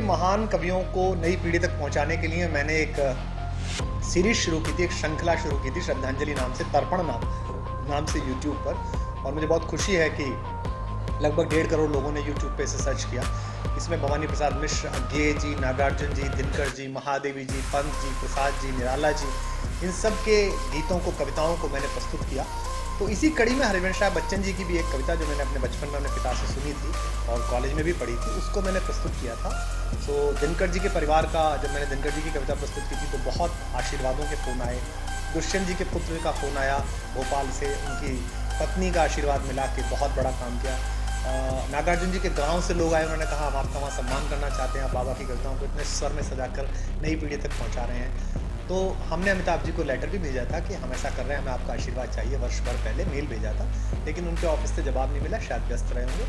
महान कवियों को नई पीढ़ी तक पहुंचाने के लिए मैंने एक सीरीज शुरू की थी, एक श्रृंखला शुरू की थी श्रद्धांजलि नाम से, तर्पण नाम से यूट्यूब पर। और मुझे बहुत खुशी है कि लगभग 1.5 करोड़ लोगों ने यूट्यूब पे इसे सर्च किया। इसमें भवानी प्रसाद मिश्र, अज्ञेय जी, नागार्जुन जी, दिनकर जी, महादेवी जी, पंत जी, प्रसाद जी, निराला जी, इन सब के गीतों को, कविताओं को मैंने प्रस्तुत किया। तो इसी कड़ी में हरिवंश राय बच्चन जी की भी एक कविता जो मैंने अपने बचपन में अपने पिता से सुनी थी और कॉलेज में भी पढ़ी थी, उसको मैंने प्रस्तुत किया था। तो दिनकर जी के परिवार का, जब मैंने दिनकर जी की कविता प्रस्तुत की थी तो बहुत आशीर्वादों के फ़ोन आए। दुष्यंत जी के पुत्र का फ़ोन आया भोपाल से, उनकी पत्नी का आशीर्वाद मिला कि बहुत बड़ा काम किया। नागार्जुन जी के गांव से लोग आए, उन्होंने कहा हम आपका वहाँ सम्मान करना चाहते हैं, आप बाबा की कविताओं को इतने स्वर में सजाकर नई पीढ़ी तक पहुँचा रहे हैं। तो हमने अमिताभ जी को लेटर भी भेजा था कि हम ऐसा कर रहे हैं, हमें आपका आशीर्वाद चाहिए। वर्ष भर पहले मेल भेजा था, लेकिन उनके ऑफिस से जवाब नहीं मिला, शायद व्यस्त रहे होंगे।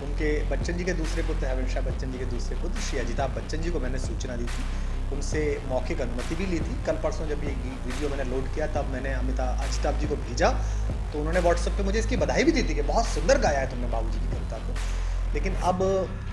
उनके बच्चन जी के दूसरे पुत्र, हरिवंश राय बच्चन जी के दूसरे पुत्र श्री अजिताभ बच्चन जी को मैंने सूचना दी थी, उनसे मौखिक अनुमति भी ली थी। कल परसों जब ये वीडियो मैंने लोड किया तब मैंने अजिताभ जी को भेजा, तो उन्होंने व्हाट्सएप पे मुझे इसकी बधाई भी दी थी कि बहुत सुंदर गाया है तुमने बाबूजी की कविता को। लेकिन अब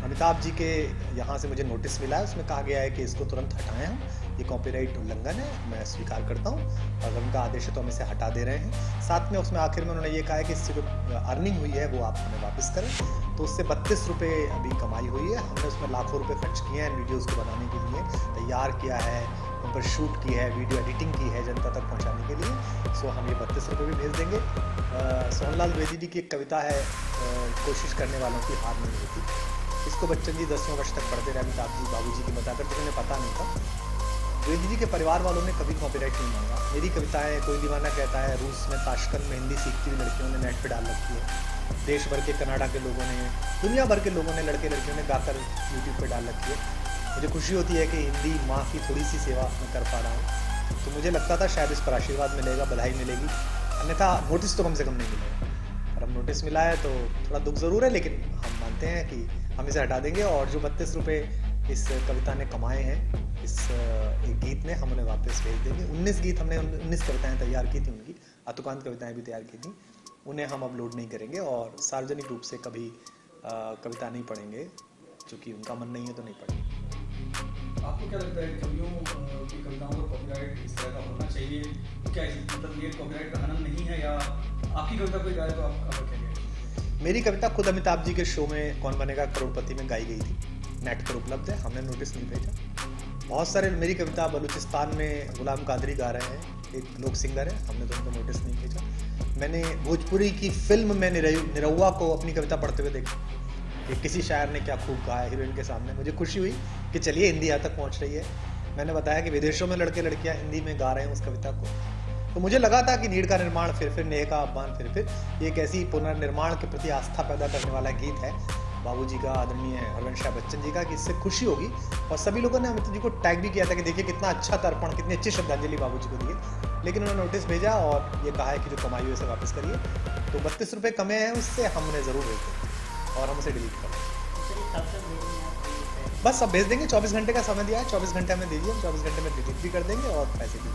अमिताभ जी के यहाँ से मुझे नोटिस मिला है, उसमें कहा गया है कि इसको तुरंत हटाएं हम, ये कॉपीराइट उल्लंघन है, मैं स्वीकार करता हूँ। अगर उनका आदेश है तो हम इसे हटा दे रहे हैं। साथ में उसमें आखिर में उन्होंने ये कहा है कि इससे जो अर्निंग हुई है वो आप हमें वापस करें। तो उससे 32 रुपये अभी कमाई हुई है। हमने उसमें लाखों रुपये खर्च किए हैं वीडियोज़ को बनाने के लिए, तैयार किया है, उन पर शूट की है, वीडियो एडिटिंग की है जनता तक पहुँचाने के लिए। सो हम ये 32 रुपये भी भेज देंगे। सोहनलाल द्विवेदी जी की एक कविता है, कोशिश करने वालों की हार नहीं होती। इसको बच्चन जी 10वें वर्ष तक पढ़ते रहे अमिताभ जी बाबूजी की बताकर, तो उन्हें पता नहीं था। द्विवेदी जी के परिवार वालों ने कभी कॉपीराइट नहीं मांगा। मेरी कविताएं, कोई दीवाना कहता है, रूस में ताशकंद में हिंदी सीखती हुई लड़कियों ने नेट पे डाल रखी है। देश भर के, कनाडा के लोगों ने, दुनिया भर के लोगों ने, लड़के लड़कियों ने गाकर यूट्यूब पे डाल रखी है। मुझे खुशी होती है कि हिंदी माँ की थोड़ी सी सेवा मैं कर पा रहा हूँ। तो मुझे लगता था शायद इस पर आशीर्वाद मिलेगा, बधाई मिलेगी, अन्यथा नोटिस तो कम से कम नहीं मिलेगा। और अब नोटिस मिला है तो थोड़ा दुख ज़रूर है, लेकिन हम मानते हैं कि हम इसे हटा देंगे। और जो 32 रुपये इस कविता ने कमाए हैं, इस एक गीत ने, हम उन्हें वापस भेज देंगे। 19 गीत हमने 19 कविताएं तैयार की थी, उनकी अतुकांत कविताएं भी तैयार की थी, उन्हें हम अपलोड नहीं करेंगे और सार्वजनिक रूप से कभी कविता नहीं पढ़ेंगे, क्योंकि उनका मन नहीं है तो नहीं पढ़ेंगे। आपको क्या लगता है कवियों की कविताओं पर कॉपीराइट इस तरह का होना चाहिए? क्या मतलब ये कॉपीराइट का हनन नहीं है, या आपकी कविता कोई गाए तो आपका क्या कहेंगे? मेरी कविता खुद अमिताभ जी के शो में कौन बनेगा करोड़पति में गाई गई थी, नेट पर उपलब्ध है, हमने नोटिस नहीं भेजा। बहुत सारे, मेरी कविता बलूचिस्तान में गुलाम कादरी गा रहे हैं, एक लोक सिंगर है, हमने तो उनको नोटिस नहीं भेजा। मैंने भोजपुरी की फिल्म में निरहुआ को अपनी कविता पढ़ते हुए देखा कि किसी शायर ने क्या खूब कहा है हीरोइन के सामने। मुझे खुशी हुई कि चलिए हिंदी यहाँ तक पहुँच रही है। मैंने बताया कि विदेशों में लड़के लड़कियाँ हिंदी में गा रहे हैं उस कविता को। तो मुझे लगा था कि नीड़ का निर्माण फिर नेह का आह्वान फिर ये एक ऐसी पुनर्निर्माण के प्रति आस्था पैदा करने वाला गीत है बाबूजी का, आदरणीय हरिवंश राय बच्चन जी का, कि इससे खुशी होगी। और सभी लोगों ने अमित जी को टैग भी किया था कि देखिए कितना अच्छा तर्पण, कितनी अच्छी श्रद्धांजलि बाबूजी को दी है। लेकिन उन्होंने नोटिस भेजा और ये कहा है कि जो कमाई हुई उसे वापस करिए। तो 32 रुपये कमे हैं उससे, हम उन्हें ज़रूर भेज देंगे और हम उसे डिलीट कर देंगे। बस अब भेज देंगे, 24 घंटे का समय दिया है, 24 घंटे हमें दीजिए, हम 24 घंटे में डिलीट भी कर देंगे और पैसे भी।